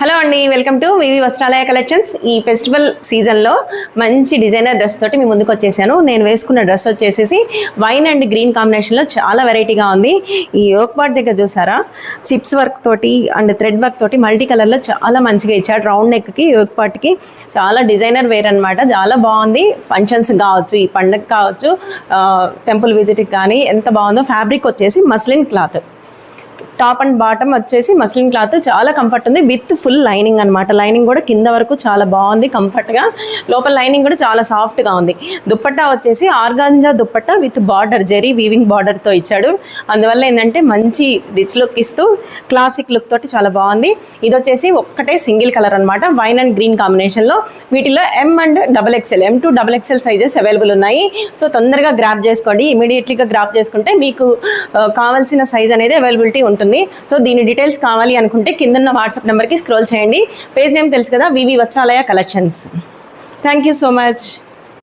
Hello అండి, welcome to V V Vastralaya collections. ఈ festival సీజన్లో మంచి డిజైనర్ డ్రెస్ తోటి మీ ముందుకు వచ్చేసాను. నేను వేసుకున్న డ్రెస్ వచ్చేసి వైన్ అండ్ గ్రీన్ కాంబినేషన్లో చాలా వెరైటీగా ఉంది. ఈ యోక్ పార్ట్ దగ్గర చూసారా, చిప్స్ వర్క్ తోటి అండ్ థ్రెడ్ వర్క్ తోటి మల్టీ కలర్లో చాలా మంచిగా ఇచ్చాడు. రౌండ్ నెక్కి యోక్ పార్ట్కి చాలా డిజైనర్ వేర్ అనమాట. చాలా బాగుంది. ఫంక్షన్స్ కావచ్చు, ఈ పండగ కావచ్చు, టెంపుల్ విజిట్కి కానీ ఎంత బాగుందో. ఫ్యాబ్రిక్ వచ్చేసి muslin cloth, top and bottom వచ్చేసి మస్లిన్ క్లాత్, చాలా కంఫర్ట్ ఉంది. విత్ ఫుల్ లైనింగ్ అనమాట. లైనింగ్ కూడా కింద వరకు చాలా బాగుంది, కంఫర్ట్గా. లోపల లైనింగ్ కూడా చాలా సాఫ్ట్గా ఉంది. దుప్పట్టా వచ్చేసి organza dupatta with border, zari weaving బార్డర్తో ఇచ్చాడు. అందువల్ల ఏంటంటే మంచి రిచ్ లుక్ ఇస్తూ క్లాసిక్ లుక్ తోటి చాలా బాగుంది. ఇది వచ్చేసి ఒక్కటే సింగిల్ కలర్ అనమాట, వైన్ అండ్ గ్రీన్ కాంబినేషన్లో. వీటిలో M and XXL, M to XXL sizes available ఉన్నాయి. సో తొందరగా గ్రాప్ చేసుకోండి. ఇమీడియట్లీగా గ్రాప్ చేసుకుంటే మీకు కావాల్సిన సైజ్ అనేది అవైలబిలిటీ ఉంటుంది. సో దీని డీటెయిల్స్ కావాలి అనుకుంటే కిందన్న వాట్సాప్ నెంబర్కి స్క్రోల్ చేయండి. పేజ్ నేమ్ తెలుసు కదా, VV Vastralaya collections. Thank you so much.